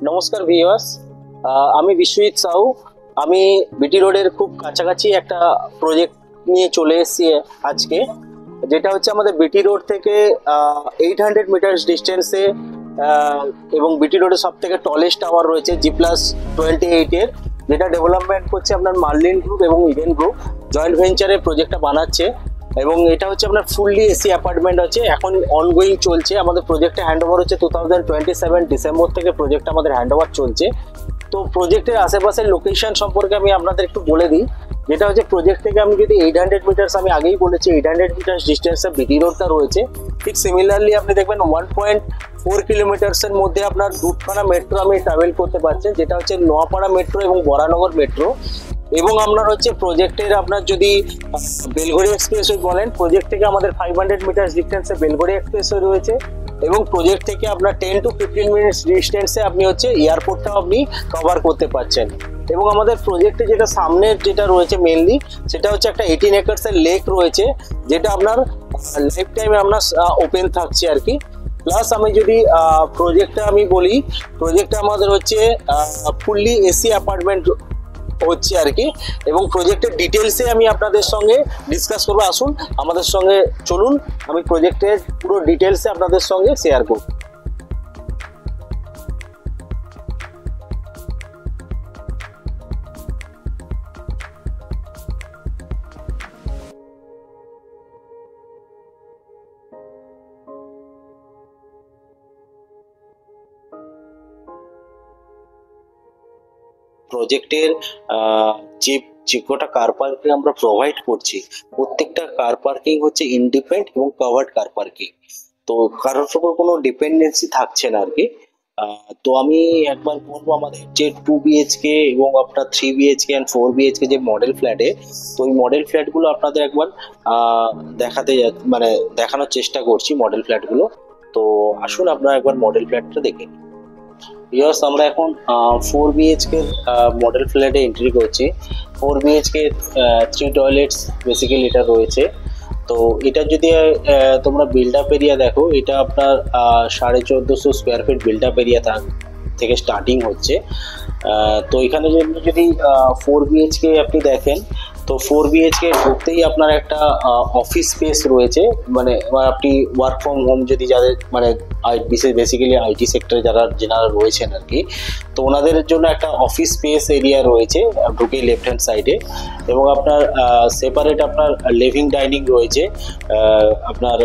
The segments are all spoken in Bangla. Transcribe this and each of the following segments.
নমস্কার ভিউয়ার্স, আমি বিশ্বজিৎ সাহু। আমি বিটি রোডের খুব কাছাকাছি একটা প্রজেক্ট নিয়ে চলে এসেছি আজকে, যেটা হচ্ছে আমাদের বিটি রোড থেকে 800 মিটার ডিস্টেন্সে এবং বিটি রোডের সব থেকে টলেস্ট টাওয়ার রয়েছে G+28 এর, যেটা ডেভেলপমেন্ট করছে আপনার মার্লিন গ্রুপ এবং ইডেন গ্রুপ জয়েন্ট ভেঞ্চারে প্রজেক্টটা বানাচ্ছে। এবং এটা হচ্ছে আপনার ফুললি এসি অ্যাপার্টমেন্ট আছে, এখন অনগোয়িং চলছে। আমাদের প্রজেক্টে হ্যান্ডওভার হচ্ছে 2027 ডিসেম্বর থেকে প্রজেক্টটা আমাদের হ্যান্ডওভার চলছে। তো প্রজেক্টের আশেপাশের লোকেশন সম্পর্কে আমি আপনাদের একটু বলে দিই। যেটা হচ্ছে প্রজেক্ট থেকে আমি যদি 800 মিটার্স, আমি আগেই বলেছি 800 মিটার্স ডিস্টেন্সে বিটি রোডটা রয়েছে। ঠিক সিমিলারলি আপনি দেখবেন 1.4 কিলোমিটার্সের মধ্যে আপনার দুধখানা মেট্রো আমি ট্রাভেল করতে পারছেন, যেটা হচ্ছে নোয়াপাড়া মেট্রো এবং বরানগর মেট্রো। এবং আপনার হচ্ছে প্রজেক্টের আপনার যদি বেলঘড়ি এক্সপ্রেসওয়ে বলেন, প্রজেক্ট থেকে আমাদের 500 মিটার ডিস্টেন্সে বেলঘড়ি এক্সপ্রেসওয়ে রয়েছে। এবং প্রজেক্ট থেকে আপনার 10 to 15 মিনিটস ডিস্টেন্সে আপনি হচ্ছে এয়ারপোর্টটাও আপনি কভার করতে পারছেন। এবং আমাদের প্রজেক্টে যেটা সামনের যেটা রয়েছে মেনলি, সেটা হচ্ছে একটা 18 একর্সের লেক রয়েছে, যেটা আপনার লাইফ টাইমে আপনার ওপেন থাকছে আর কি। প্লাস আমি যদি প্রজেক্টটা আমি বলি, প্রজেক্টটা আমাদের হচ্ছে ফুললি এসি অ্যাপার্টমেন্ট হচ্ছে আর কি। এবং প্রজেক্টের ডিটেলসে আমি আপনাদের সঙ্গে ডিসকাস করবো। আসুন আমাদের সঙ্গে চলুন, আমি প্রজেক্টের পুরো ডিটেলসে আপনাদের সঙ্গে শেয়ার করব। প্রজেক্টের যে কটা কার পার্কিং আমরা প্রোভাইড করছি, প্রত্যেকটা কার পার্কিং হচ্ছে ইন্ডিপেন্ডেন্ট এবং কভার্ড কার পার্কিং। তো কারোর উপর কোনো ডিপেন্ডেন্সি থাকছে না আর কি। তো আমি একবার বলবো, আমাদের যে 2 BHK এবং আপনার 3 BHK অ্যান্ড 4 BHK যে মডেল ফ্ল্যাটে, তো ওই মডেল ফ্ল্যাটগুলো আপনাদের একবার দেখানোর চেষ্টা করছি মডেল ফ্ল্যাটগুলো। তো আসুন আপনারা একবার মডেল ফ্ল্যাটটা দেখে নিন। ইয়াস, আমরা এখন 4 BHK মডেল ফ্ল্যাটে এন্ট্রি করছি। 4 BHK 3 টয়লেটস বেসিক্যালি এটা রয়েছে। তো এটা যদি তোমরা বিল্ড আপ এরিয়া দেখো, এটা আপনার 1450 square feet build up area থেকে স্টার্টিং হচ্ছে। তো এখানে যদি 4 BHK আপনি দেখেন, তো 4 BHK ঢুকতেই আপনার একটা অফিস স্পেস রয়েছে। মানে আপনি ওয়ার্ক ফ্রম হোম যদি যাদের বেসিক্যালি আইটি সেক্টরে যারা রয়েছেন আর কি, তো ওনাদের জন্য একটা অফিস স্পেস এরিয়া রয়েছে ঢুকে লেফট হ্যান্ড সাইডে। এবং আপনার সেপারেট আপনার লিভিং ডাইনিং রয়েছে। আপনার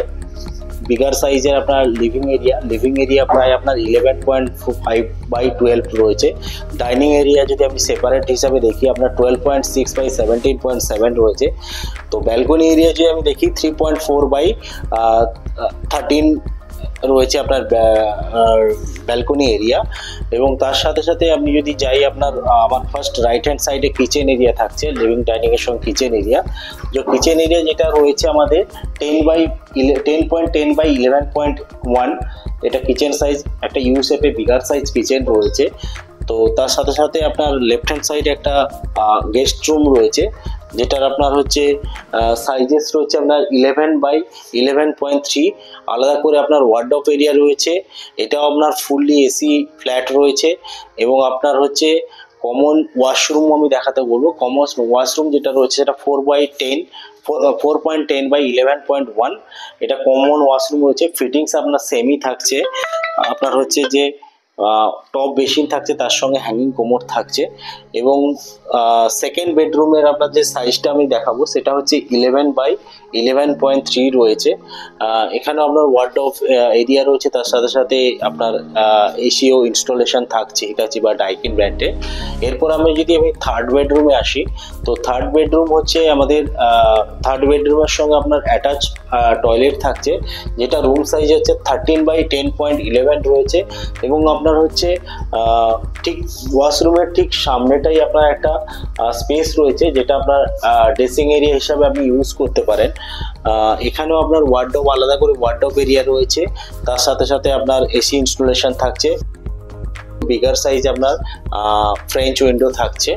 বিগার সাইজের আপনার লিভিং এরিয়া প্রায় আপনার 11.5/12 রয়েছে। ডাইনিং এরিয়া যদি আমি সেপারেট হিসাবে দেখি, আপনার 12.6/17.7 রয়েছে। তো ব্যালকনি এরিয়া যদি আমি দেখি 3.4/13 রয়েছে আপনার ব্যালকনি এরিয়া। এবং তার সাথে সাথে আপনি যদি যাই, আমার ফার্স্ট রাইট হ্যান্ড সাইডে কিচেন এরিয়া থাকছে, লিভিং ডাইনিং এর সঙ্গে কিচেন এরিয়া। যে কিচেন এরিয়া যেটা রয়েছে আমাদের 10.10/11.1, এটা কিচেন সাইজ, একটা ইউ শেপে বিগার সাইজ কিচেন রয়েছে। তো তার সাথে সাথে আপনার লেফট হ্যান্ড সাইডে একটা গেস্ট রুম রয়েছে, যেটার আপনার হচ্ছে সাইজেস রয়েছে আপনার 11/11.3। আলাদা করে আপনার ওয়ার্ডরোব এরিয়া রয়েছে, এটাও আপনার ফুললি এসি ফ্ল্যাট রয়েছে। এবং আপনার হচ্ছে কমন ওয়াশরুম আমি দেখাতে বলবো। কমন ওয়াশরুম যেটা রয়েছে সেটা 4.10/11.1, এটা কমন ওয়াশরুম রয়েছে। ফিটিংস আপনার সেমি থাকছে, আপনার হচ্ছে যে টপ বেসিন থাকছে, তার সঙ্গে হ্যাঙ্গিং কোমোড থাকছে। এবং সেকেন্ড বেডরুমের আপনার যে সাইজটা আমি দেখাবো, সেটা হচ্ছে 11/11.3 রয়েছে। এখানেও আপনার ওয়ার্ডরোব এরিয়া রয়েছে, তার সাথে সাথে আপনার এসিও ইনস্টলেশন থাকছে হিটাচি বা ডাইকিন ব্র্যান্ডে। এরপর আমি যদি থার্ড বেডরুমে আসি, তো থার্ড বেডরুম হচ্ছে আমাদের থার্ড বেডরুমের সঙ্গে আপনার অ্যাটাচ টয়লেট থাকছে, যেটা রুম সাইজ হচ্ছে 13/10.11 রয়েছে। এবং আপনার হচ্ছে ঠিক ওয়াশরুমের ঠিক সামনেটাই আপনার একটা স্পেস রয়েছে, যেটা আপনার ড্রেসিং এরিয়া হিসাবে আপনি ইউজ করতে পারেন। এখানেও আপনার ওয়ার্ডরোব, আলাদা করে ওয়ার্ডরোব এরিয়া রয়েছে, তার সাথে সাথে আপনার এসি ইনস্টলেশন থাকছে। বিগার সাইজ আপনার ফ্রেঞ্চ উইন্ডো থাকছে।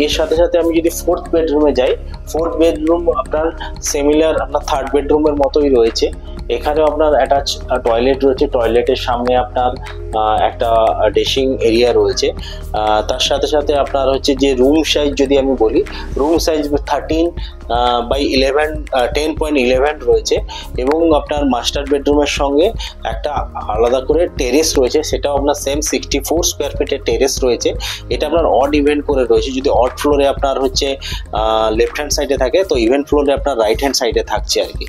এর সাথে সাথে আমি যদি ফোর্থ বেডরুমে যাই, ফোর্থ বেডরুম আপনার সিমিলার আপনার থার্ড বেডরুমের মতোই রয়েছে। এখানেও আপনার অ্যাটাচ টয়লেট রয়েছে, টয়লেটের সামনে আপনার একটা ড্রেসিং এরিয়া রয়েছে। তার সাথে সাথে আপনার হচ্ছে যে রুম সাইজ যদি আমি বলি, রুম সাইজ 13/11 10.11 রয়েছে, এবং আপনার মাস্টার বেডরুমের সঙ্গে একটা আলাদা করে টেরেস রয়েছে, সেটাও আপনার সেম 64 স্কোয়ার ফিটের টেরেস রয়েছে। এটা আপনার অড ইভেন করে রয়েছে, যদি অড ফ্লোরে আপনার হচ্ছে লেফট হ্যান্ড সাইডে থাকে, তো ইভেন ফ্লোরে আপনার রাইট হ্যান্ড সাইডে থাকছে আর কি।